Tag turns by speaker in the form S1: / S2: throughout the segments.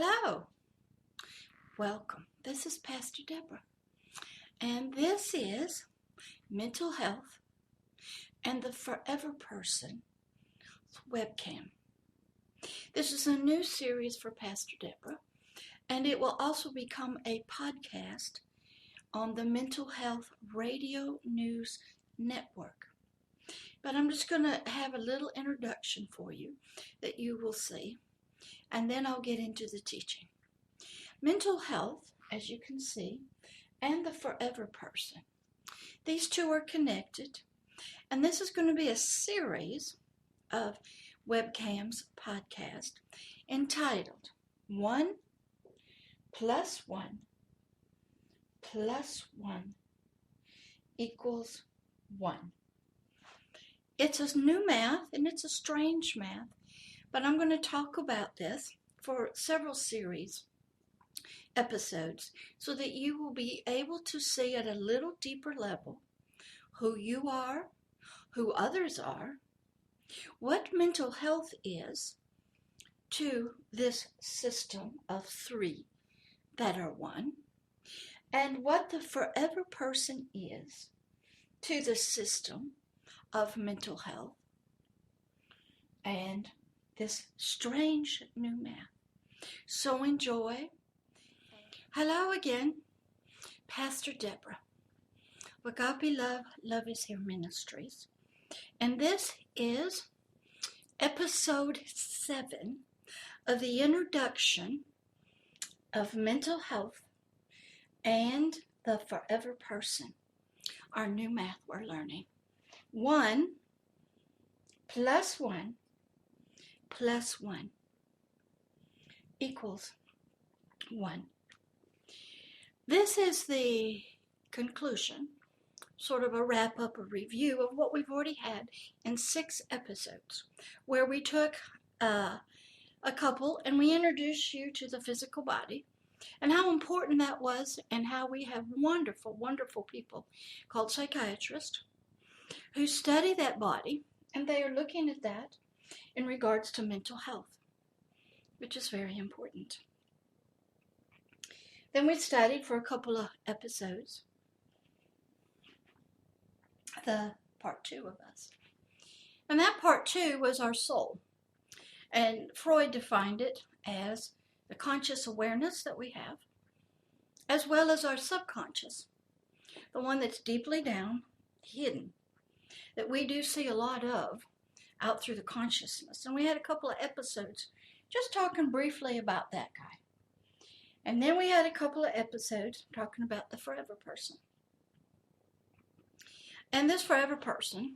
S1: Hello, welcome. This is Pastor Deborah, and this is Mental Health and the Forever Person webcam. This is a new series for Pastor Deborah, and it will also become a podcast on the Mental Health Radio News Network. But I'm just going to have a little introduction for you that you will see, and then I'll get into the teaching. Mental health, as you can see, and the forever person. These two are connected, and this is going to be a series of webcams podcast entitled 1 + 1 + 1 equals 1. It's a new math, and it's a strange math, but I'm going to talk about this for several series episodes so that you will be able to see at a little deeper level who you are, who others are, what mental health is to this system of three that are one, and what the forever person is to the system of mental health and this strange new math. So enjoy. Hello again, Pastor Deborah, Agape Love, Love is Here Ministries. And this is episode 7 of the introduction of mental health and the forever person, our new math we're learning. 1 + 1 + 1 equals 1. This is the conclusion, sort of a wrap-up, a review of what we've already had in 6 episodes, where we took a couple and we introduced you to the physical body and how important that was, and how we have wonderful, wonderful people called psychiatrists who study that body, and they are looking at that in regards to mental health, which is very important. Then we studied for a couple of episodes the part 2 of us. And that part 2 was our soul. And Freud defined it as the conscious awareness that we have, as well as our subconscious, the one that's deeply down, hidden, that we do see a lot of out through the consciousness. And we had a couple of episodes just talking briefly about that guy. And then we had a couple of episodes talking about the forever person. And this forever person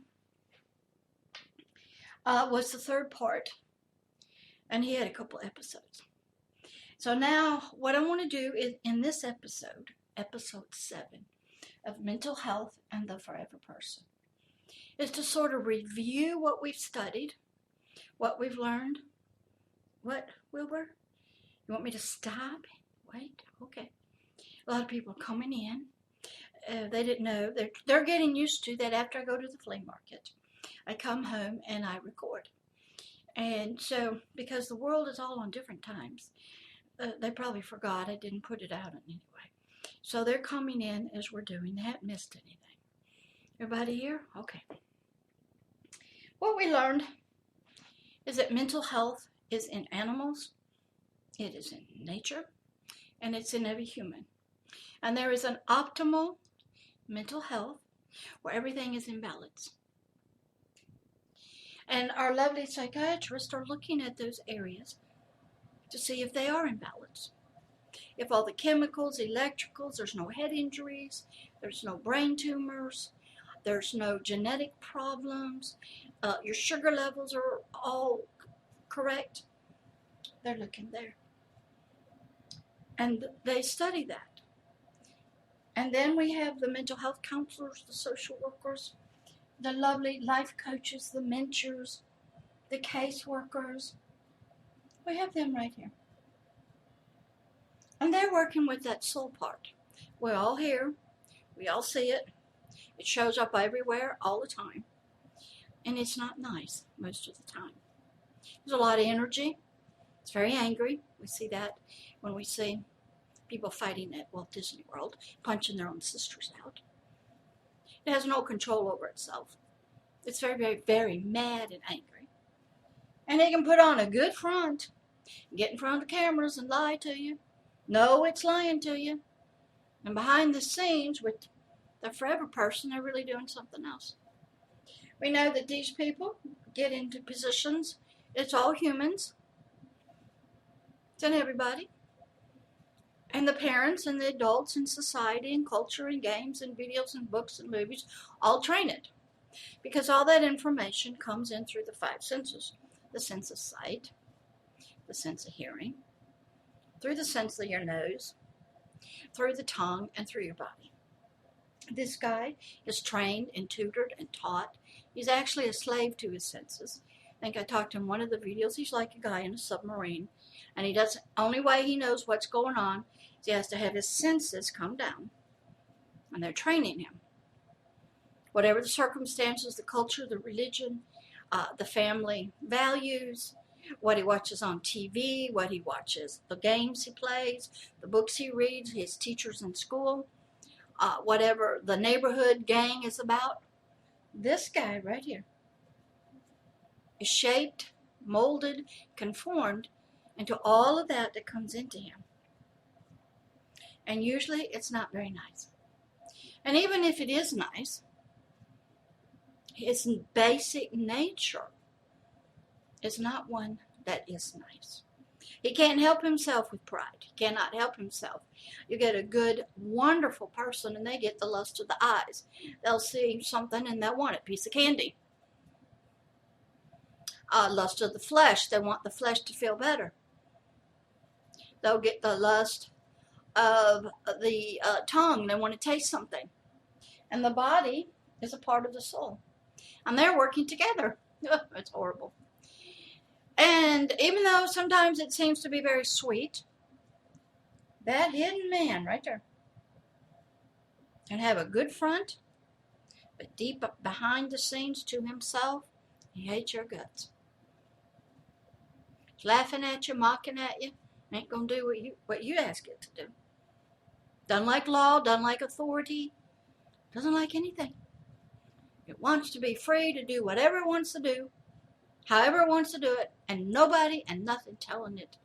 S1: was the third part, and he had a couple of episodes. So now what I want to do is, in this episode, episode 7 of Mental Health and the Forever Person, is to sort of review what we've studied, what we've learned. What, Wilbur? You want me to stop? Wait, okay. A lot of people are coming in. They didn't know. They're getting used to that after I go to the flea market, I come home and I record. And so, because the world is all on different times, they probably forgot I didn't put it out anyway. So they're coming in as we're doing. They haven't missed anything. Everybody here? Okay. What we learned is that mental health is in animals, it is in nature, and it's in every human. And there is an optimal mental health where everything is in balance. And our lovely psychiatrists are looking at those areas to see if they are in balance. If all the chemicals, electricals, there's no head injuries, there's no brain tumors, there's no genetic problems, your sugar levels are all correct, they're looking there. And they study that. And then we have the mental health counselors, the social workers, the lovely life coaches, the mentors, the caseworkers. We have them right here. And they're working with that soul part. We're all here. We all see it. It shows up everywhere all the time. And it's not nice most of the time. There's a lot of energy. It's very angry. We see that when we see people fighting at Walt Disney World, punching their own sisters out. It has no control over itself. It's very, very, very mad and angry. And it can put on a good front, get in front of the cameras and lie to you. No, it's lying to you. And behind the scenes with the forever person, they're really doing something else. We know that these people get into positions. It's all humans. It's in everybody. And the parents and the adults in society and culture and games and videos and books and movies all train it. Because all that information comes in through the five senses. The sense of sight, the sense of hearing, through the sense of your nose, through the tongue, and through your body. This guy is trained and tutored and taught. He's actually a slave to his senses. I think I talked in one of the videos. He's like a guy in a submarine. And he doesn't, only way he knows what's going on is he has to have his senses come down. And they're training him. Whatever the circumstances, the culture, the religion, the family values, what he watches on TV, what he watches, the games he plays, the books he reads, his teachers in school, whatever the neighborhood gang is about. This guy right here is shaped, molded, conformed into all of that that comes into him. And usually it's not very nice. And even if it is nice, his basic nature is not one that is nice. He can't help himself with pride. He cannot help himself. You get a good, wonderful person and they get the lust of the eyes. They'll see something and they'll want it, piece of candy. Lust of the flesh. They want the flesh to feel better. They'll get the lust of the tongue. They want to taste something. And the body is a part of the soul. And they're working together. It's horrible. And even though sometimes it seems to be very sweet, that hidden man right there can have a good front, but deep up behind the scenes to himself, he hates your guts. He's laughing at you, mocking at you, ain't going to do what you ask it to do. Doesn't like law, doesn't like authority, doesn't like anything. It wants to be free to do whatever it wants to do, however it wants to do it, and nobody and nothing telling it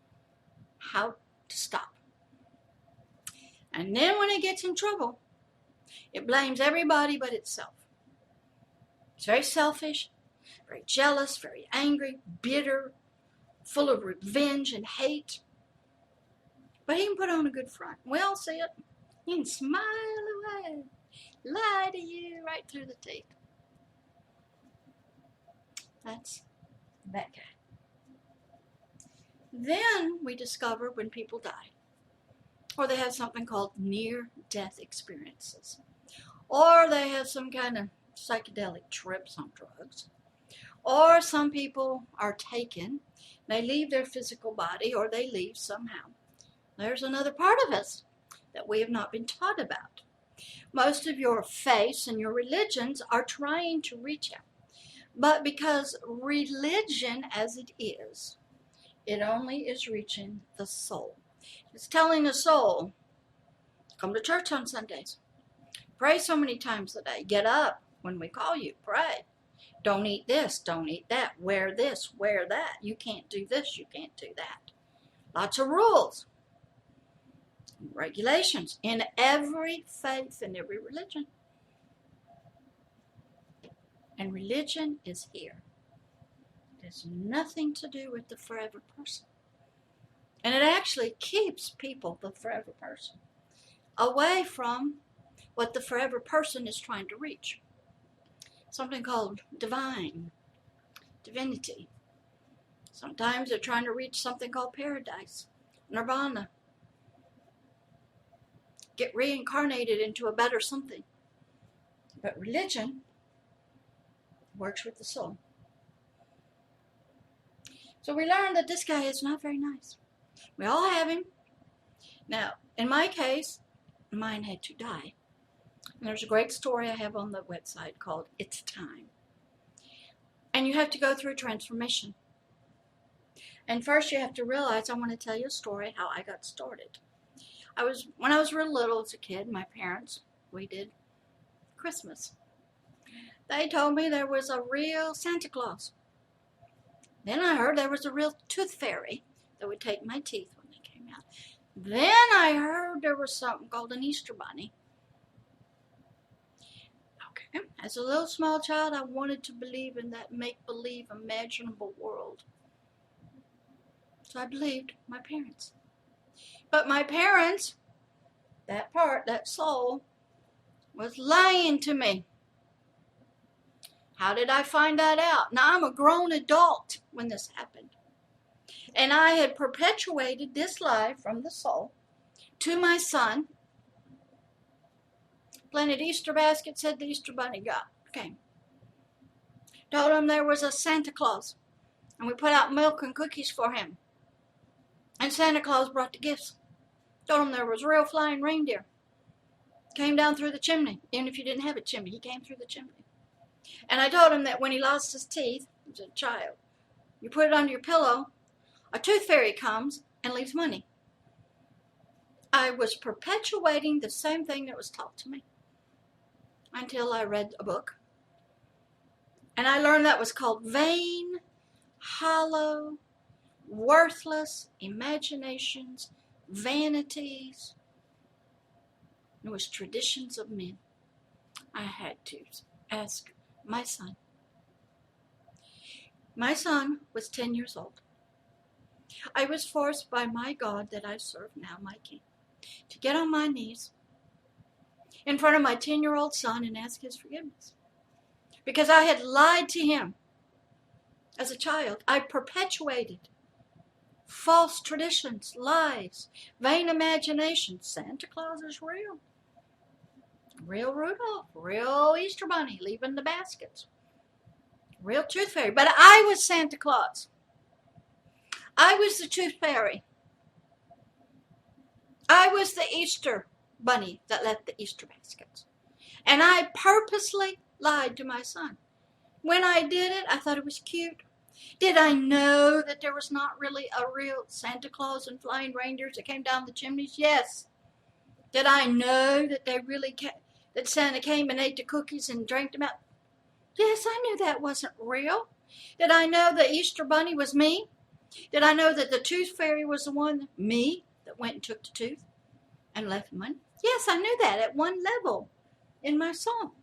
S1: how to stop. And then when it gets in trouble, it blames everybody but itself. It's very selfish, very jealous, very angry, bitter, full of revenge and hate. But he can put on a good front. We all see it. He can smile away, lie to you right through the teeth. That's that guy. Then we discover when people die, or they have something called near-death experiences, or they have some kind of psychedelic trips on drugs, or some people are taken, they leave their physical body, or they leave somehow. There's another part of us that we have not been taught about. Most of your faiths and your religions are trying to reach out. But because religion as it is, it only is reaching the soul. It's telling the soul, come to church on Sundays. Pray so many times a day. Get up when we call you. Pray. Don't eat this. Don't eat that. Wear this. Wear that. You can't do this. You can't do that. Lots of rules. Regulations in every faith and every religion. And religion is here. It has nothing to do with the forever person. And it actually keeps people, the forever person, away from what the forever person is trying to reach. Something called divinity. Sometimes they're trying to reach something called paradise, nirvana. Get reincarnated into a better something. But religion works with the soul. So we learned that this guy is not very nice. We all have him. Now, in my case, mine had to die. And there's a great story I have on the website called It's Time. And you have to go through a transformation. And first you have to realize, I want to tell you a story how I got started. When I was real little as a kid, my parents, we did Christmas. They told me there was a real Santa Claus. Then I heard there was a real tooth fairy that would take my teeth when they came out. Then I heard there was something called an Easter bunny. Okay, as a little small child, I wanted to believe in that make-believe imaginable world. So I believed my parents. But my parents, that soul, was lying to me. How did I find that out? Now, I'm a grown adult when this happened. And I had perpetuated this lie from the soul to my son. Planted Easter basket, said the Easter bunny came. Told him there was a Santa Claus. And we put out milk and cookies for him. And Santa Claus brought the gifts. Told him there was real flying reindeer. Came down through the chimney. Even if you didn't have a chimney, he came through the chimney. And I told him that when he lost his teeth, he was a child, you put it under your pillow, a tooth fairy comes and leaves money. I was perpetuating the same thing that was taught to me until I read a book. And I learned that was called vain, hollow, worthless imaginations, vanities. It was traditions of men. I had to ask my son. My son was 10 years old. I was forced by my God that I serve now, my King, to get on my knees in front of my 10-year-old son and ask his forgiveness. Because I had lied to him as a child. I perpetuated false traditions, lies, vain imaginations. Santa Claus is real. Real Rudolph, real Easter bunny leaving the baskets. Real tooth fairy. But I was Santa Claus. I was the tooth fairy. I was the Easter bunny that left the Easter baskets. And I purposely lied to my son. When I did it, I thought it was cute. Did I know that there was not really a real Santa Claus and flying reindeers that came down the chimneys? Yes. Did I know that that Santa came and ate the cookies and drank them out? Yes, I knew that wasn't real. Did I know the Easter bunny was me? Did I know that the tooth fairy was the one, me, that went and took the tooth and left money? Yes, I knew that at one level in my soul.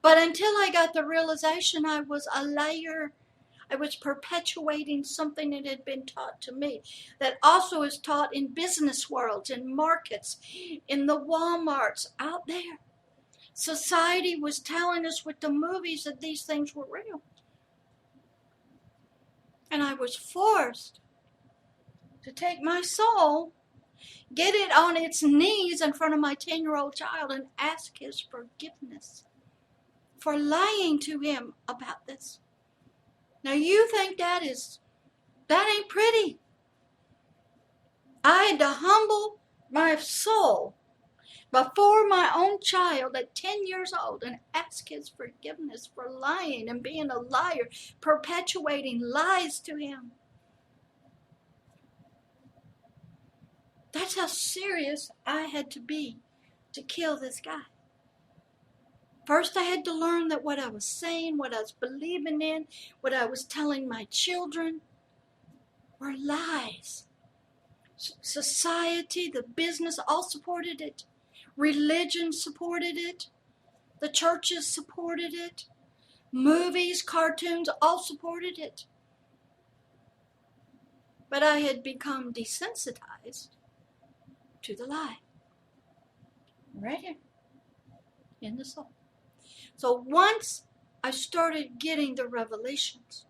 S1: But until I got the realization I was a liar, I was perpetuating something that had been taught to me, that also is taught in business worlds, in markets, in the Walmarts, out there. Society was telling us with the movies that these things were real. And I was forced to take my soul, get it on its knees in front of my 10-year-old child and ask his forgiveness for lying to him about this. Now you think that ain't pretty. I had to humble my soul before my own child at 10 years old and ask his forgiveness for lying and being a liar, perpetuating lies to him. That's how serious I had to be to kill this guy. First, I had to learn that what I was saying, what I was believing in, what I was telling my children were lies. Society, the business, all supported it. Religion supported it. The churches supported it. Movies, cartoons, all supported it. But I had become desensitized to the lie. Right here in the soul. So once I started getting the revelations,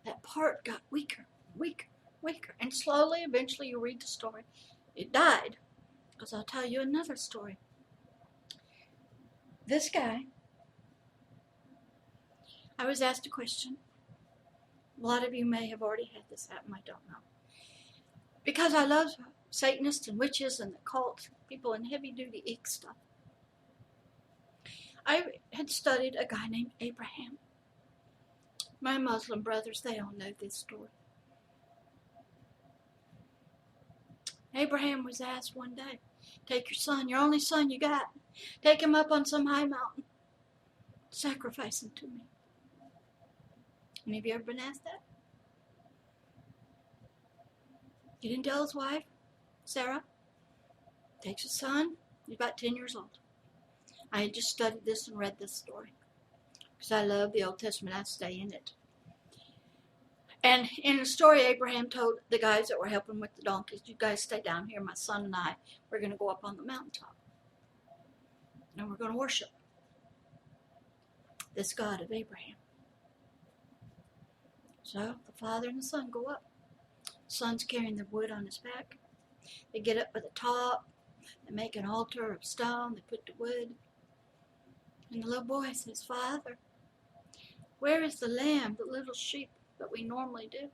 S1: that part got weaker, weaker, weaker. And slowly, eventually, you read the story. It died. Because I'll tell you another story. This guy, I was asked a question. A lot of you may have already had this happen. I don't know. Because I love Satanists and witches and the cult, people in heavy-duty eek stuff. I had studied a guy named Abraham. My Muslim brothers, they all know this story. Abraham was asked one day, take your son, your only son you got, take him up on some high mountain, sacrifice him to me. Any of you ever been asked that? He didn't tell his wife, Sarah. Takes his son, he's about 10 years old. I had just studied this and read this story because I love the Old Testament. I stay in it. And in the story, Abraham told the guys that were helping with the donkeys, you guys stay down here. My son and I, we're going to go up on the mountaintop. And we're going to worship this God of Abraham. So the father and the son go up. The son's carrying the wood on his back. They get up at the top. They make an altar of stone. They put the wood. And the little boy says, Father, where is the lamb, the little sheep that we normally do?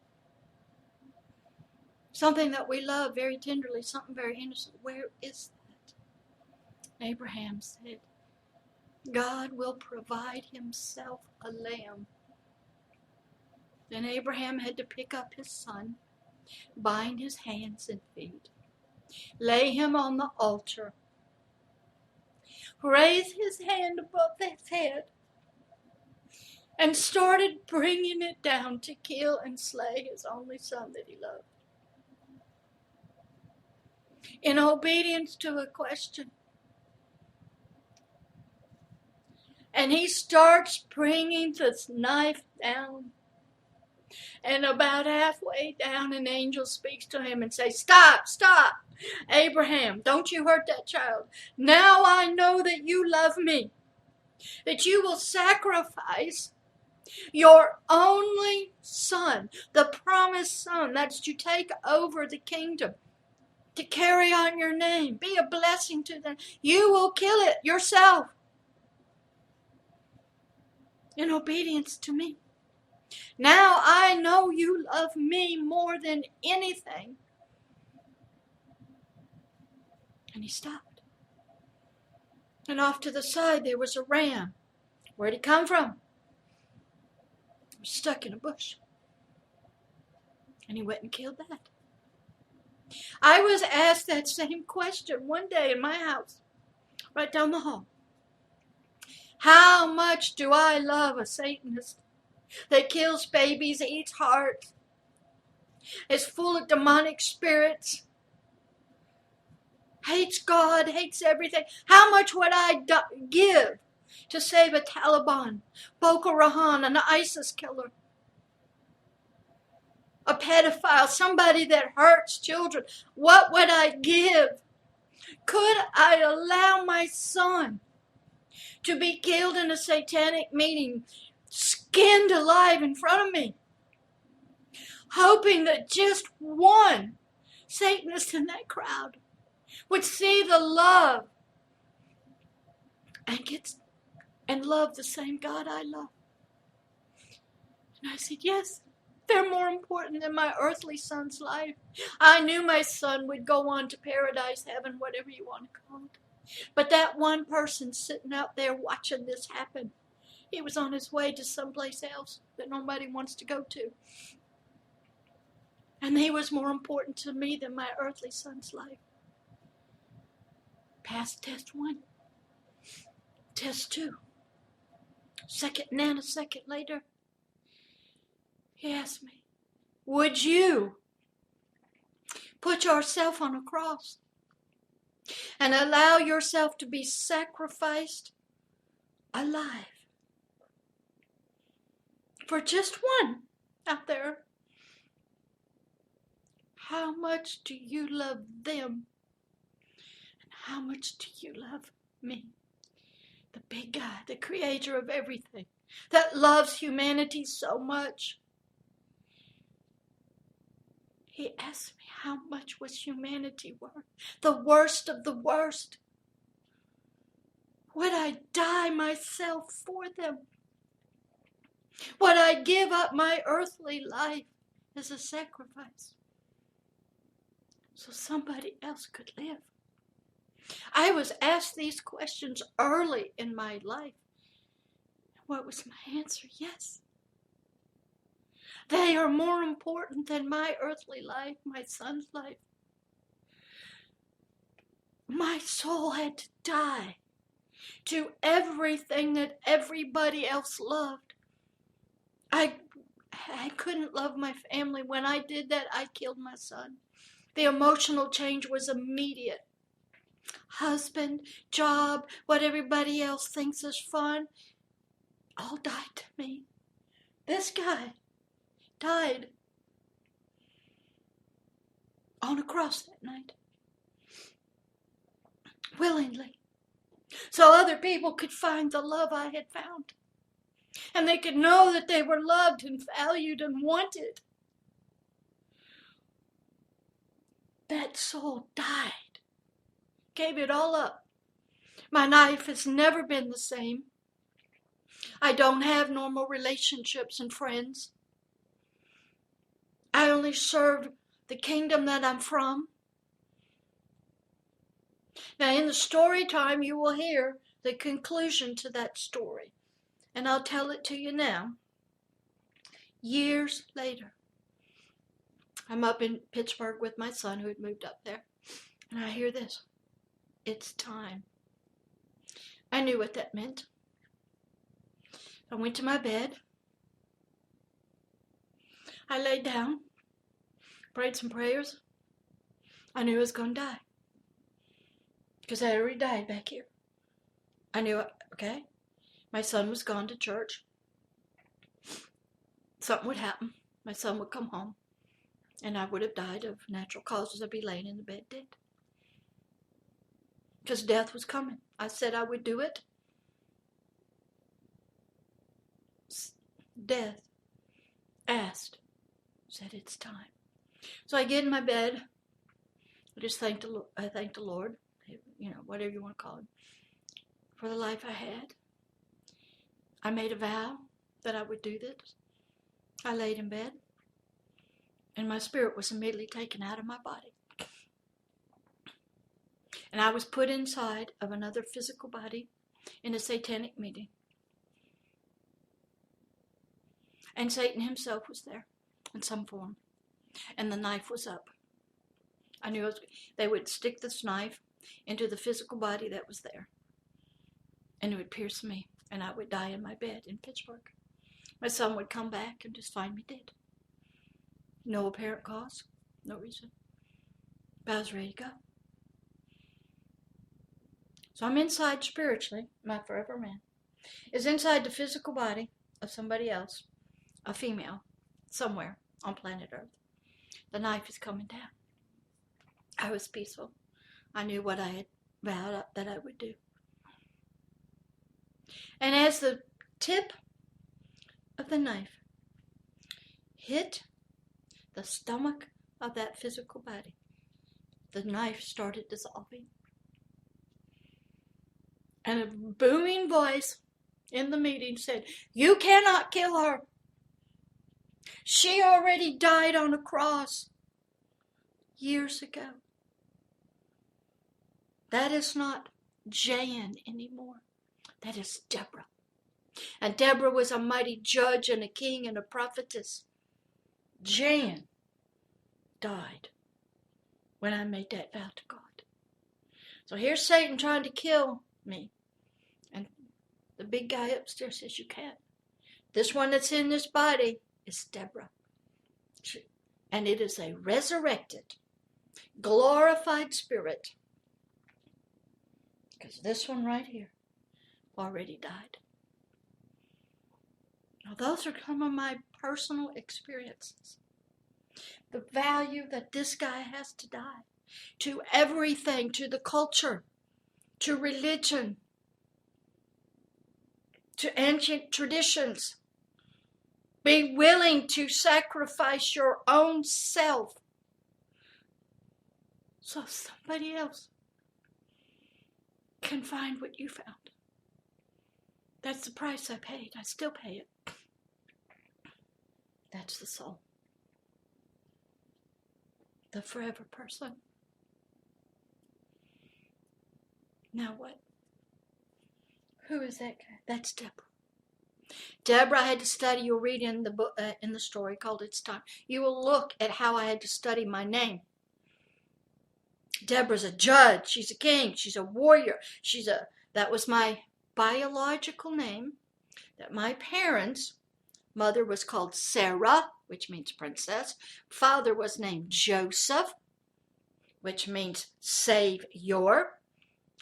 S1: Something that we love very tenderly, something very innocent. Where is that? Abraham said, God will provide himself a lamb. Then Abraham had to pick up his son, bind his hands and feet, lay him on the altar, raise his hand above his head, and started bringing it down to kill and slay his only son that he loved. In obedience to a question. And he starts bringing this knife down. And about halfway down, an angel speaks to him and says, Stop, stop. Abraham, don't you hurt that child. Now I know that you love me, that you will sacrifice your only son, the promised son, that's to take over the kingdom, to carry on your name, be a blessing to them. You will kill it yourself in obedience to me. Now I know you love me more than anything. And he stopped. And off to the side there was a ram. Where'd he come from? He was stuck in a bush. And he went and killed that. I was asked that same question one day in my house, right down the hall. How much do I love a Satanist that kills babies, eats hearts, is full of demonic spirits, hates God, hates everything? How much would I give to save a Taliban, Boko Haram, an ISIS killer, a pedophile, somebody that hurts children? What would I give? Could I allow my son to be killed in a satanic meeting, skinned alive in front of me, hoping that just one Satanist in that crowd would see the love and love the same God I love? And I said, yes, they're more important than my earthly son's life. I knew my son would go on to paradise, heaven, whatever you want to call it. But that one person sitting out there watching this happen, he was on his way to someplace else that nobody wants to go to. And he was more important to me than my earthly son's life. Passed test 1. Test 2. And then a second later, he asked me, would you put yourself on a cross and allow yourself to be sacrificed alive for just one out there? How much do you love them? And how much do you love me? The big guy, the creator of everything, that loves humanity so much. He asked me, how much was humanity worth? The worst of the worst. Would I die myself for them? Would I give up my earthly life as a sacrifice so somebody else could live? I was asked these questions early in my life. What was my answer? Yes. They are more important than my earthly life, my son's life. My soul had to die to everything that everybody else loved. I couldn't love my family. When I did that, I killed my son. The emotional change was immediate. Husband, job, what everybody else thinks is fun, all died to me. This guy died on a cross that night. Willingly. So other people could find the love I had found. And they could know that they were loved and valued and wanted. That soul died. Gave it all up. My life has never been the same. I don't have normal relationships and friends. I only serve the kingdom that I'm from. Now, in the story time, you will hear the conclusion to that story. And I'll tell it to you now. Years later, I'm up in Pittsburgh with my son who had moved up there. And I hear this. It's time. I knew what that meant. I went to my bed. I laid down, prayed some prayers. I knew I was going to die. Because I already died back here. I knew, okay, my son was gone to church. Something would happen. My son would come home. And I would have died of natural causes. I'd be laying in the bed dead. Because death was coming. I said I would do it. Death asked, said it's time. So I get in my bed. I just thanked the Lord, whatever you want to call it, for the life I had. I made a vow that I would do this. I laid in bed, and my spirit was immediately taken out of my body. And I was put inside of another physical body in a satanic meeting. And Satan himself was there in some form. And the knife was up. I knew they would stick this knife into the physical body that was there. And it would pierce me. And I would die in my bed in Pittsburgh. My son would come back and just find me dead. No apparent cause. No reason. But I was ready to go. So I'm inside spiritually. My forever man is inside the physical body of somebody else. A female, somewhere on planet Earth. The knife is coming down. I was peaceful. I knew what I had vowed that I would do. And as the tip of the knife hit the stomach of that physical body, the knife started dissolving. And a booming voice in the meeting said, "You cannot kill her. She already died on a cross years ago." That is not Jan anymore. That is Deborah. And Deborah was a mighty judge and a king and a prophetess. Jan died when I made that vow to God. So here's Satan trying to kill me. And the big guy upstairs says, "You can't. This one that's in this body is Deborah. And it is a resurrected, glorified spirit. Because this one right here already died." Now those are some of my personal experiences. The value that this guy has to die. To everything, to the culture, to religion, to ancient traditions. Be willing to sacrifice your own self so somebody else can find what you found. That's the price I paid. I still pay it. That's the soul. The forever person. Now what? Who is that guy? That's Deborah. Deborah, I had to study. You'll read in the book, in the story called It's Time. You will look at how I had to study my name. Deborah's a judge. She's a king. She's a warrior. That was my biological name that my parents, mother was called Sarah, which means princess. Father was named Joseph, which means Savior.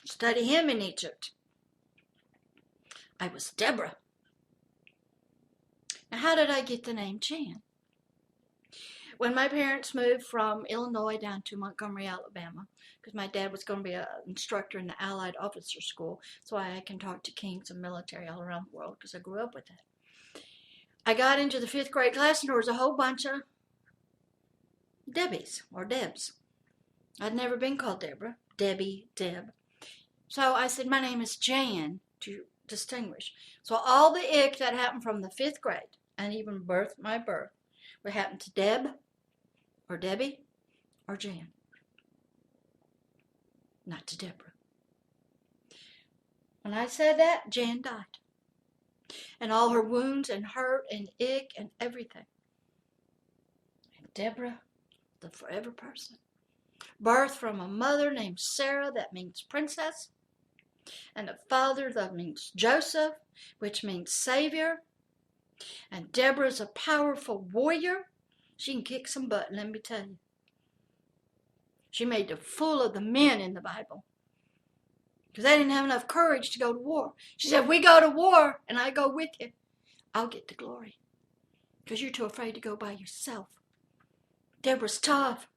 S1: Study him in Egypt. I was Deborah. Now, how did I get the name Jan? When my parents moved from Illinois down to Montgomery, Alabama, because my dad was going to be an instructor in the Allied Officer School, so I can talk to kings and military all around the world because I grew up with that. I got into the 5th grade class and there was a whole bunch of Debbies or Debs. I'd never been called Deborah, Debbie, Deb. So I said, my name is Jan to distinguish. So all the ick that happened from the 5th grade and even my birth would happen to Deb or Debbie or Jan. Not to Deborah. When I said that, Jan died. And all her wounds and hurt and ick and everything. And Deborah, the forever person. Birth from a mother named Sarah, that means princess. And a father that means Joseph, which means Savior. And Deborah's a powerful warrior. She can kick some butt, let me tell you. She made a fool of the men in the Bible. Because they didn't have enough courage to go to war. She said, if we go to war and I go with you, I'll get the glory. Because you're too afraid to go by yourself. Deborah's tough.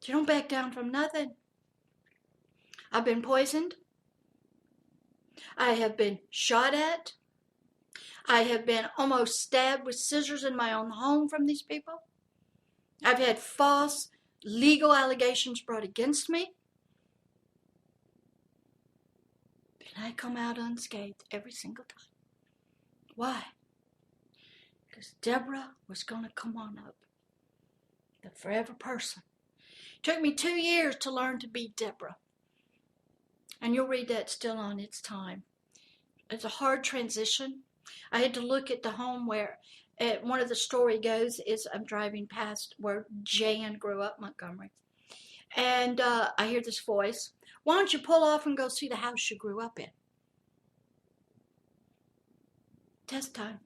S1: She don't back down from nothing. I've been poisoned. I have been shot at. I have been almost stabbed with scissors in my own home from these people. I've had false legal allegations brought against me. And I come out unscathed every single time. Why? Because Deborah was going to come on up. The forever person. It took me 2 years to learn to be Deborah. And you'll read that still on It's Time. It's a hard transition. I had to look at the home where one of the story goes is I'm driving past where Jan grew up, Montgomery. And I hear this voice. Why don't you pull off and go see the house you grew up in? Test time.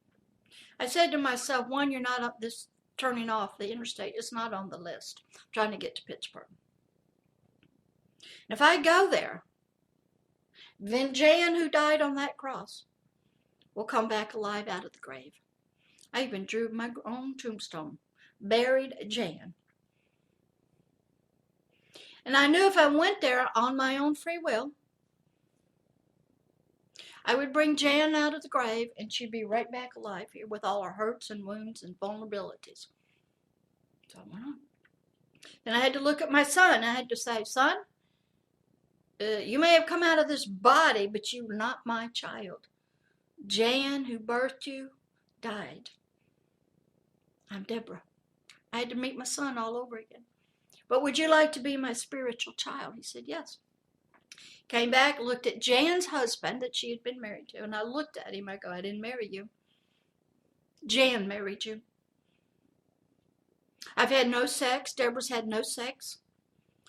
S1: I said to myself, one, you're not up this turning off the interstate. It's not on the list. I'm trying to get to Pittsburgh. And if I go there, then Jan, who died on that cross, will come back alive out of the grave. I even drew my own tombstone. Buried Jan. And I knew if I went there on my own free will, I would bring Jan out of the grave and she'd be right back alive here with all her hurts and wounds and vulnerabilities. So I went on. Then I had to look at my son. I had to say, son, you may have come out of this body, but you're not my child. Jan, who birthed you, died. I'm Deborah. I had to meet my son all over again. But would you like to be my spiritual child? He said, yes. Came back, looked at Jan's husband that she had been married to, and I looked at him. I go, I didn't marry you. Jan married you. I've had no sex. Deborah's had no sex.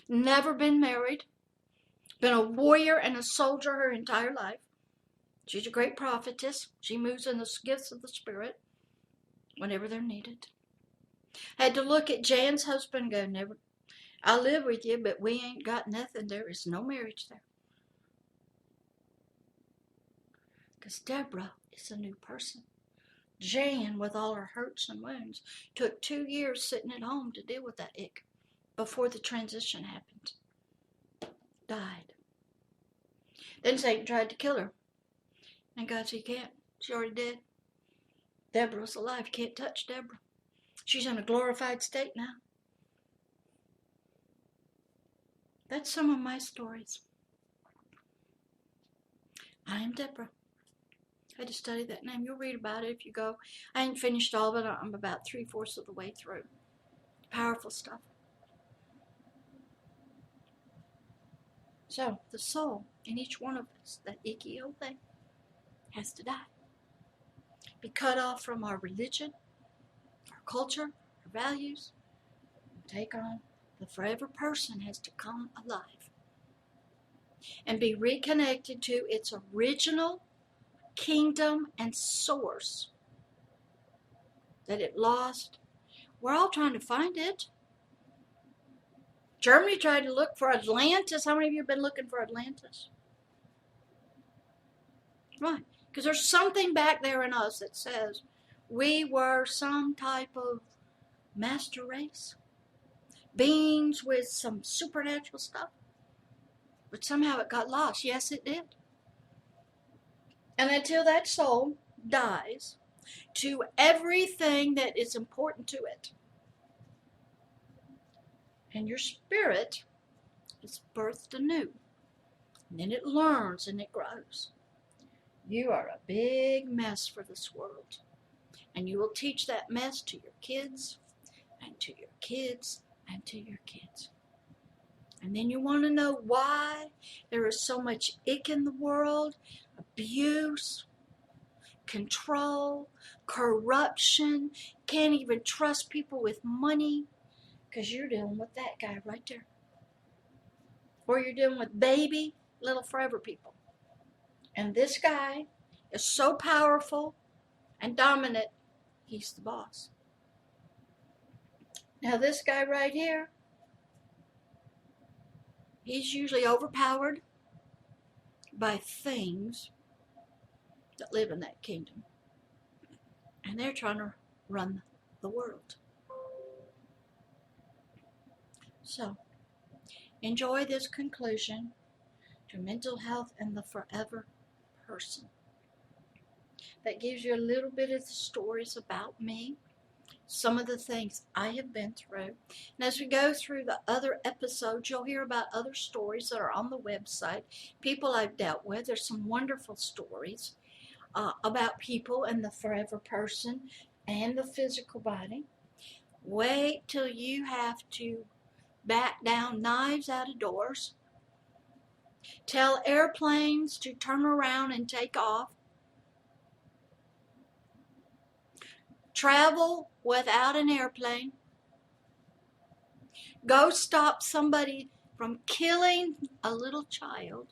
S1: Never been married. Been a warrior and a soldier her entire life. She's a great prophetess. She moves in the gifts of the Spirit whenever they're needed. Had to look at Jan's husband and go, never. I live with you, but we ain't got nothing. There is no marriage there. Because Deborah is a new person. Jan, with all her hurts and wounds, took 2 years sitting at home to deal with that ick before the transition happened. Died. Then Satan tried to kill her. And God said, you can't. She already dead. Deborah's alive. You can't touch Deborah. She's in a glorified state now. That's some of my stories. I am Deborah. I had to study that name. You'll read about it if you go. I ain't finished all of it. I'm about 3/4 of the way through. Powerful stuff. So, the soul in each one of us, that icky old thing, has to die. be cut off from our religion, our culture, our values, and take on the forever person has to come alive and be reconnected to its original kingdom and source that it lost. We're all trying to find it. Germany tried to look for Atlantis. How many of you have been looking for Atlantis? Why? Because there's something back there in us that says we were some type of master race, beings with some supernatural stuff. But somehow it got lost. Yes, it did. And until that soul dies to everything that is important to it, and your spirit is birthed anew, and then it learns and it grows, you are a big mess for this world. And you will teach that mess to your kids, and to your kids, and to your kids. And then you want to know why there is so much ick in the world, abuse, control, corruption, can't even trust people with money, because you're dealing with that guy right there. Or you're dealing with baby, little forever people. And this guy is so powerful and dominant, he's the boss. Now this guy right here, he's usually overpowered by things that live in that kingdom. And they're trying to run the world. So, enjoy this conclusion to mental health and the forever person. That gives you a little bit of the stories about me, some of the things I have been through. And as we go through the other episodes, you'll hear about other stories that are on the website, people I've dealt with. There's some wonderful stories about people and the forever person and the physical body. Wait till you have to back down knives out of doors. Tell airplanes to turn around and take off. Travel without an airplane. Go stop somebody from killing a little child.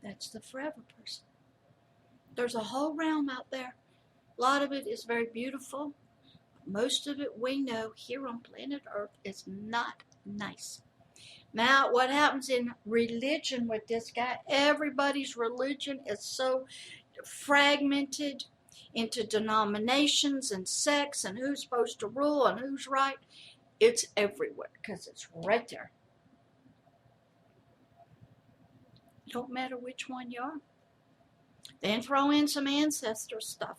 S1: That's the forever person. There's a whole realm out there. A lot of it is very beautiful. Most of it we know here on planet Earth is not nice. Now, what happens in religion with this guy, everybody's religion is so fragmented into denominations and sects and who's supposed to rule and who's right. It's everywhere because it's right there. Don't matter which one you are. Then throw in some ancestor stuff.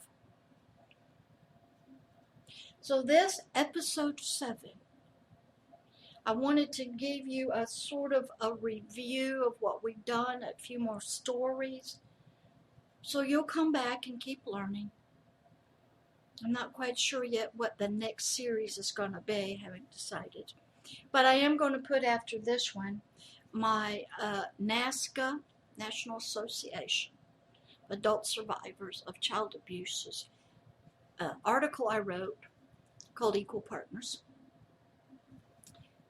S1: So this episode 7, I wanted to give you a sort of a review of what we've done, a few more stories. So you'll come back and keep learning. I'm not quite sure yet what the next series is going to be, haven't decided. But I am going to put after this one my NASCA, National Association, Adult Survivors of Child Abuses, article I wrote called Equal Partners.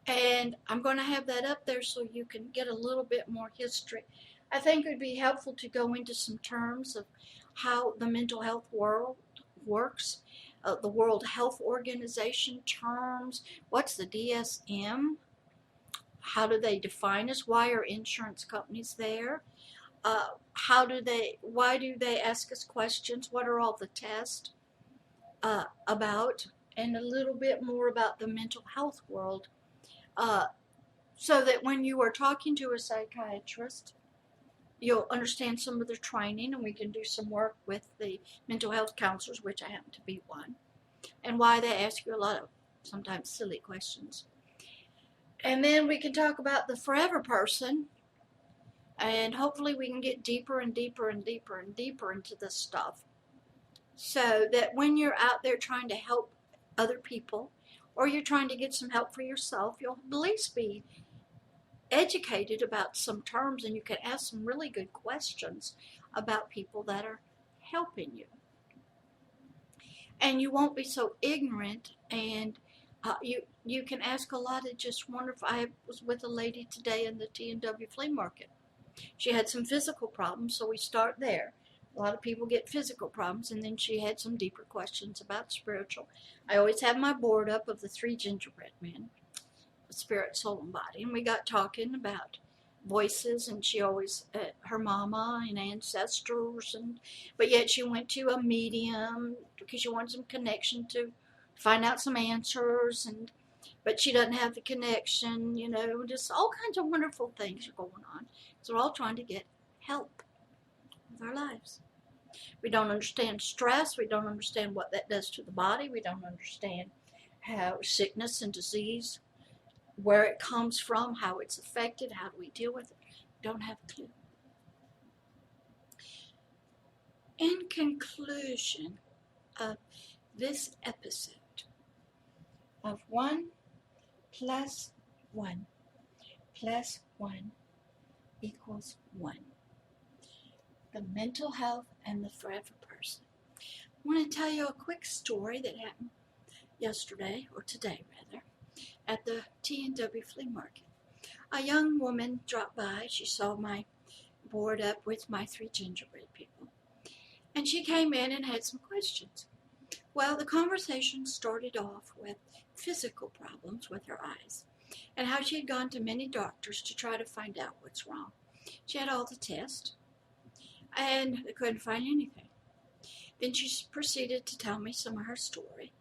S1: And I'm going to have that up there so you can get a little bit more history. I think it would be helpful to go into some terms of how the mental health world works, the World Health Organization terms, what's the DSM, how do they define us, why are insurance companies there, why do they ask us questions, what are all the tests about, and a little bit more about the mental health world, so that when you are talking to a psychiatrist, you'll understand some of their training, and we can do some work with the mental health counselors, which I happen to be one, and why they ask you a lot of sometimes silly questions. And then we can talk about the forever person, and hopefully we can get deeper and deeper and deeper and deeper into this stuff, so that when you're out there trying to help other people, or you're trying to get some help for yourself, you'll at least be educated about some terms, and you can ask some really good questions about people that are helping you. And you won't be so ignorant, and you can ask a lot of just wonderful. I was with a lady today in the T&W flea market. She had some physical problems, so we start there. A lot of people get physical problems, and then she had some deeper questions about spiritual. I always have my board up of the 3 gingerbread men, spirit, soul, and body, and we got talking about voices, and she always, her mama and ancestors, but yet she went to a medium because she wanted some connection to find out some answers, but she doesn't have the connection, just all kinds of wonderful things are going on. So we're all trying to get help with our lives. We don't understand stress. We don't understand what that does to the body. We don't understand how sickness and disease, where it comes from, how it's affected, how do we deal with it. We don't have a clue. In conclusion of this episode of 1 plus 1 plus 1 equals 1. The mental health and the forever person. I want to tell you a quick story that happened yesterday, or today rather, at the T&W flea market. A young woman dropped by. She saw my board up with my 3 gingerbread people. And she came in and had some questions. Well, the conversation started off with physical problems with her eyes and how she had gone to many doctors to try to find out what's wrong. She had all the tests and they couldn't find anything. Then she proceeded to tell me some of her story,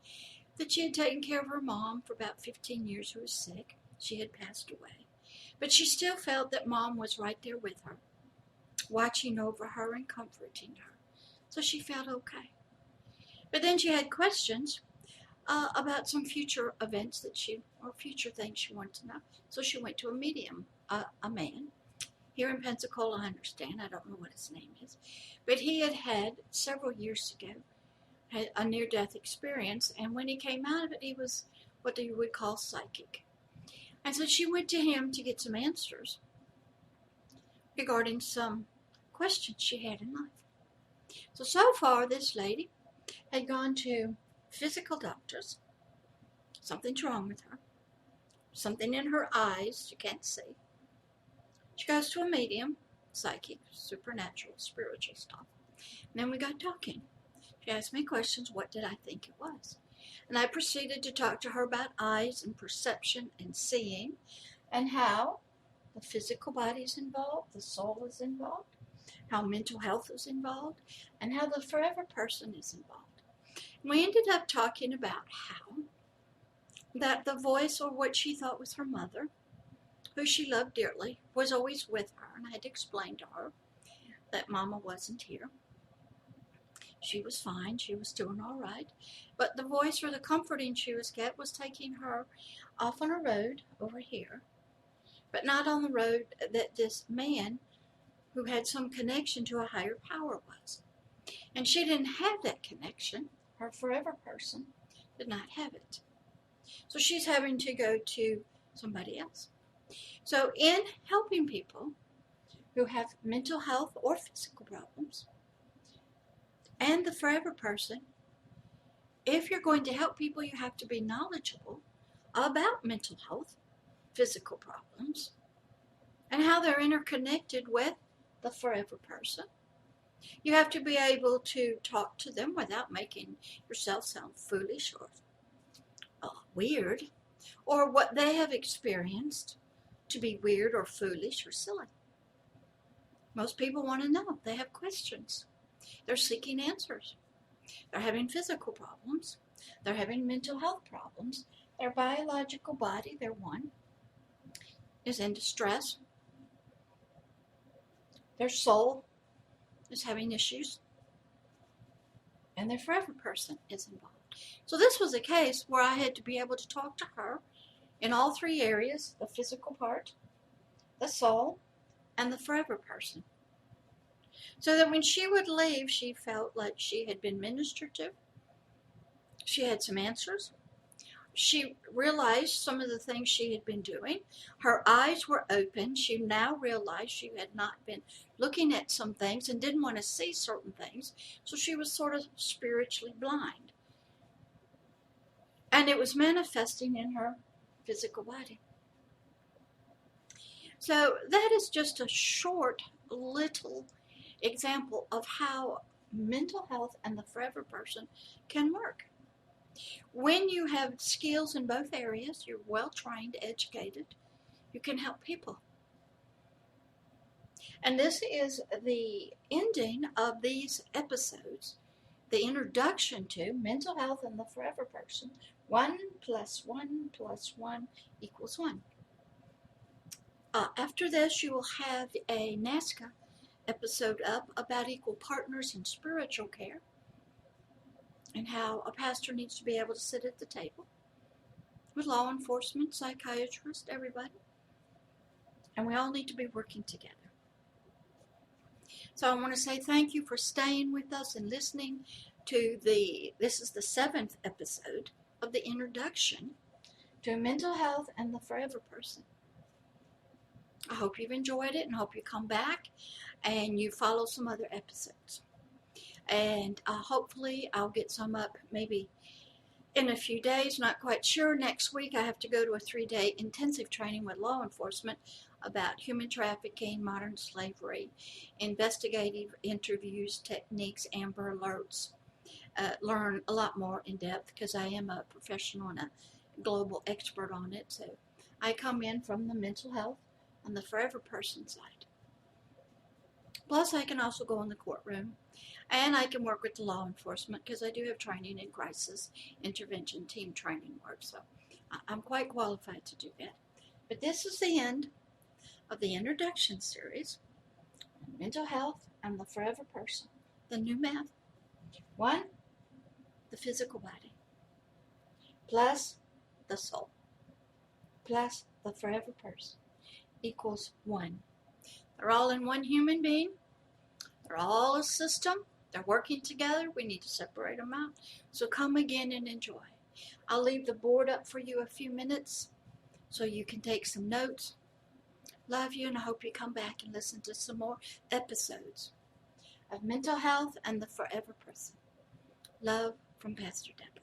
S1: that she had taken care of her mom for about 15 years who was sick. She had passed away. But she still felt that mom was right there with her, watching over her and comforting her. So she felt okay. But then she had questions about some future events or future things she wanted to know. So she went to a medium, a man. Here in Pensacola, I understand. I don't know what his name is. But he had several years ago, had a near-death experience. And when he came out of it, he was what you would call psychic. And so she went to him to get some answers regarding some questions she had in life. So far, this lady had gone to physical doctors. Something's wrong with her. Something in her eyes she can't see. She goes to a medium, psychic, supernatural, spiritual stuff. And then we got talking. She asked me questions. What did I think it was? And I proceeded to talk to her about eyes and perception and seeing, and how the physical body is involved, the soul is involved, how mental health is involved, and how the forever person is involved. And we ended up talking about how that the voice, or what she thought was her mother, who she loved dearly, was always with her. And I had to explain to her that Mama wasn't here. She was fine. She was doing all right. But the voice, or the comforting she was getting, was taking her off on a road over here, but not on the road that this man who had some connection to a higher power was. And she didn't have that connection. Her forever person did not have it. So she's having to go to somebody else. So in helping people who have mental health or physical problems, and the forever person, if you're going to help people, you have to be knowledgeable about mental health, physical problems, and how they're interconnected with the forever person. You have to be able to talk to them without making yourself sound foolish or weird, or what they have experienced to be weird or foolish or silly. Most people want to know. They have questions. They're seeking answers. They're having physical problems. They're having mental health problems. Their biological body, their one, is in distress. Their soul is having issues. And their forever person is involved. So this was a case where I had to be able to talk to her in all 3 areas: the physical part, the soul, and the forever person. So that when she would leave, she felt like she had been ministered to. She had some answers. she realized some of the things she had been doing. Her eyes were open. She now realized she had not been looking at some things and didn't want to see certain things. So she was sort of spiritually blind. And it was manifesting in her physical body. So that is just a short little example of how mental health and the forever person can work. When you have skills in both areas, you're well trained, educated, you can help people. And this is the ending of these episodes, the introduction to mental health and the forever person. 1 + 1 + 1 = 1. After this, you will have a NASCA episode up about equal partners in spiritual care and how a pastor needs to be able to sit at the table with law enforcement, psychiatrists, everybody. And we all need to be working together. So I want to say thank you for staying with us and listening to this is the 7th episode of the introduction to mental health and the forever person. I hope you've enjoyed it and hope you come back and you follow some other episodes. And hopefully I'll get some up maybe in a few days, not quite sure. Next week I have to go to a 3-day intensive training with law enforcement about human trafficking, modern slavery, investigative interviews, techniques, Amber Alerts. Learn a lot more in depth because I am a professional and a global expert on it. So I come in from the mental health on the forever person side. Plus I can also go in the courtroom and I can work with the law enforcement because I do have training in crisis intervention team training work. So I'm quite qualified to do that. But this is the end of the introduction series, mental health and the forever person. The new math. 1, the physical body, plus the soul, plus the forever person equals 1. They're all in one human being. They're all a system. They're working together. We need to separate them out. So come again and enjoy. I'll leave the board up for you a few minutes so you can take some notes. Love you, and I hope you come back and listen to some more episodes of mental health and the forever person. Love from Pastor Deborah.